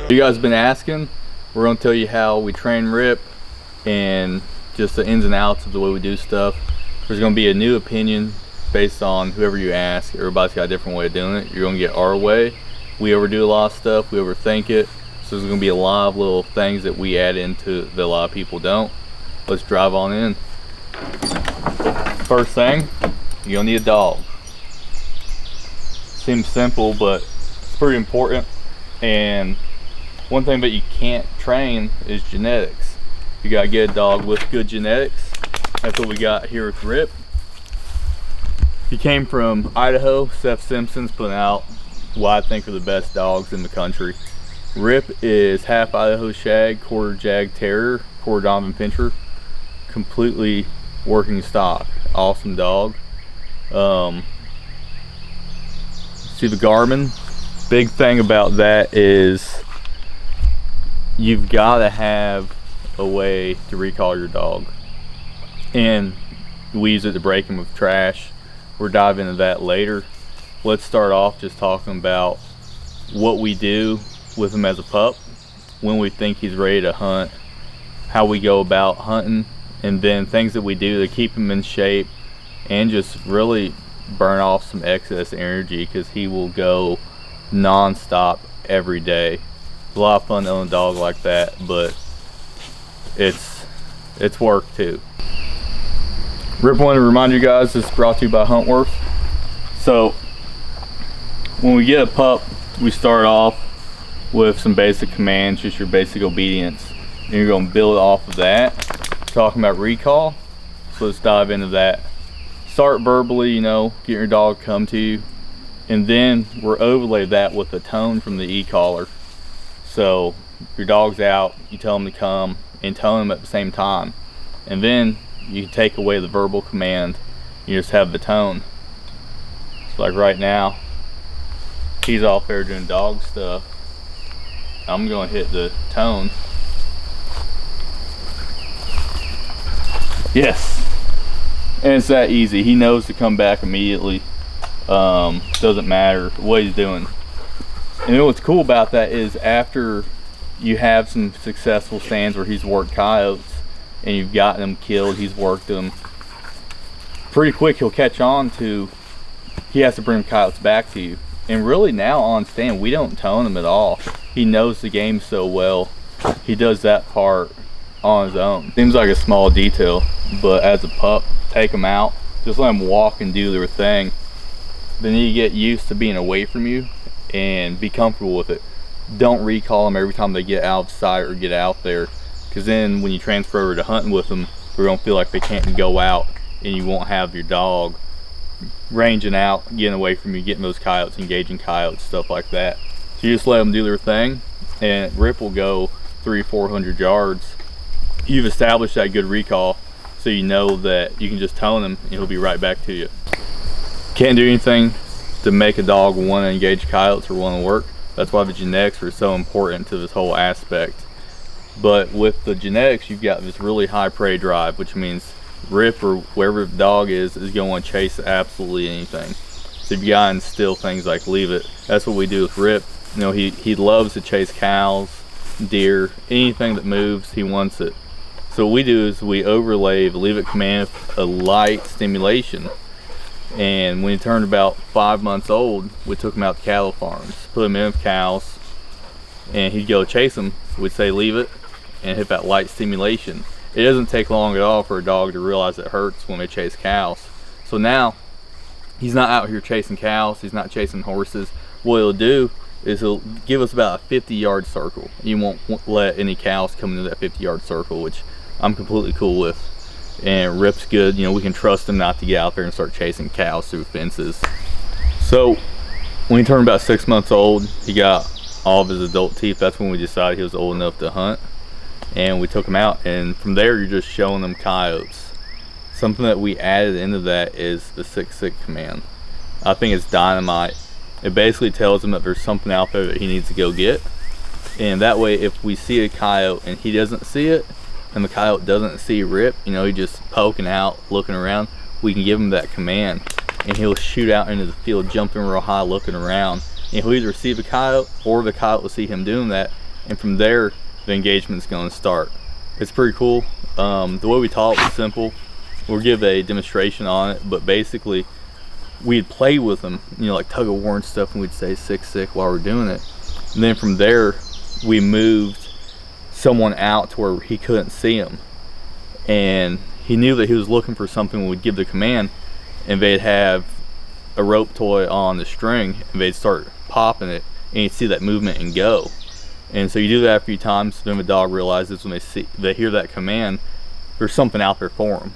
You guys have been asking, we're going to tell you how we train Rip and just the ins and outs of the way we do stuff. There's going to be a new opinion based on whoever you ask. Everybody's got a different way of doing it. You're going to get our way. We overdo a lot of stuff, we overthink it, so there's going to be a lot of little things that we add into that a lot of people don't. Let's drive on in. First thing, you're going to need a dog. Seems simple, but it's pretty important. And one thing that you can't train is genetics. You got to get a dog with good genetics. That's what we got here with Rip. He came from Idaho. Seth Simpson's putting out what I think are the best dogs in the country. Rip is half Idaho Shag, quarter Jag Terrier, quarter Donovan Pinscher. Completely working stock. Awesome dog. See the Garmin? Big thing about that is you've got to have a way to recall your dog. And we use it to break him with trash. We'll dive into that later. Let's start off just talking about what we do with him as a pup, when we think he's ready to hunt, how we go about hunting, and then things that we do to keep him in shape and just really burn off some excess energy, because he will go non-stop every day. It's a lot of fun to own a dog like that, but it's work too. Rip wanted to remind you guys, this is brought to you by Huntworth. So when we get a pup, we start off with some basic commands, just your basic obedience, and you're going to build off of that. Talking about recall, so let's dive into that. Start verbally, get your dog come to you, and then we're overlay that with a tone from the e-collar. So your dog's out, you tell him to come and tone him at the same time, and then you take away the verbal command, you just have the tone. So like right now, he's off there doing dog stuff. I'm going to hit the tone. Yes, and it's that easy. He knows to come back immediately. Doesn't matter what he's doing. And what's cool about that is after you have some successful stands where he's worked coyotes and you've gotten them killed, he's worked them, pretty quick he'll catch on to he has to bring coyotes back to you. And really now on stand, we don't tone him at all. He knows the game so well, he does that part on his own. Seems like a small detail, but as a pup, take them out, just let them walk and do their thing. Then you get used to being away from you and be comfortable with it. Don't recall them every time they get out of sight or get out there, because then when you transfer over to hunting with them, they're gonna feel like they can't go out, and you won't have your dog ranging out, getting away from you, getting those coyotes, engaging coyotes, stuff like that. So you just let them do their thing, and Rip will go 300-400 yards. You've established that good recall, so you know that you can just tone him and he'll be right back to you. Can't do anything to make a dog want to engage coyotes or want to work. That's why the genetics are so important to this whole aspect. But with the genetics, you've got this really high prey drive, which means Rip or wherever the dog is going to want to chase absolutely anything. So you got to instill things like leave it. That's what we do with Rip. He loves to chase cows, deer, anything that moves, he wants it. So what we do is we overlay the leave it command with a light stimulation. And when he turned about 5 months old, we took him out to cattle farms, put him in with cows, and he'd go chase them. We'd say leave it and hit that light stimulation. It doesn't take long at all for a dog to realize it hurts when they chase cows. So now he's not out here chasing cows, he's not chasing horses. What he'll do is he'll give us about a 50-yard circle. You won't let any cows come into that 50-yard circle, which I'm completely cool with. And Rip's good, we can trust him not to get out there and start chasing cows through fences. So when he turned about 6 months old, he got all of his adult teeth. That's when we decided he was old enough to hunt, and we took him out. And from there, you're just showing them coyotes. Something that we added into that is the 6-6 command. I think it's dynamite. It basically tells him that there's something out there that he needs to go get, and that way if we see a coyote and he doesn't see it, and the coyote doesn't see Rip, he's just poking out, looking around, we can give him that command and he'll shoot out into the field, jumping real high, looking around, and he'll either see the coyote or the coyote will see him doing that, and from there the engagement's going to start. It's pretty cool. The way we taught it was simple. We'll give a demonstration on it, but basically we'd play with them, you know, like tug of war and stuff, and we'd say sick, sick while we're doing it. And then from there we moved someone out to where he couldn't see him, and he knew that he was looking for something when we'd give the command, and they'd have a rope toy on the string and they'd start popping it, and you'd see that movement and go. And so you do that a few times, then the dog realizes when they hear that command, there's something out there for them.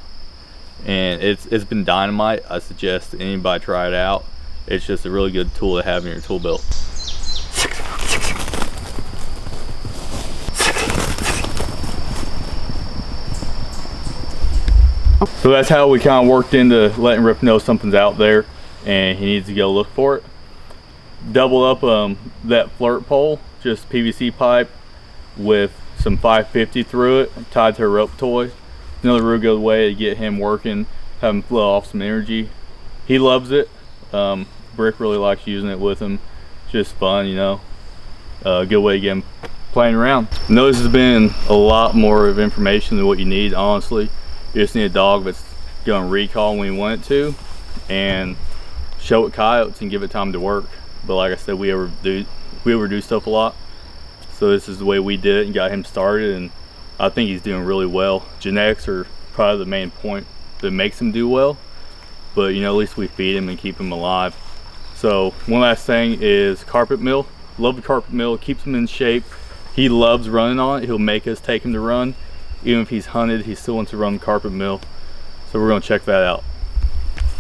And it's been dynamite. I suggest anybody try it out. It's just a really good tool to have in your tool belt. So that's how we kind of worked into letting Rip know something's out there and he needs to go look for it. Double up that flirt pole, just PVC pipe with some 550 through it, tied to a rope toy. Another real good way to get him working, have him flow off some energy. He loves it. Brick really likes using it with him. It's just fun, you know. Good way to get him playing around. I know this has been a lot more of information than what you need, honestly. You just need a dog that's going to recall when you want it to, and show it coyotes and give it time to work. But like I said, we overdo stuff a lot. So this is the way we did it and got him started, and I think he's doing really well. Genetics are probably the main point that makes him do well, but you know, at least we feed him and keep him alive. So one last thing is carpet mill. Love the carpet mill, it keeps him in shape. He loves running on it. He'll make us take him to run. Even if he's hunted, he still wants to run the carpet mill. So we're gonna check that out.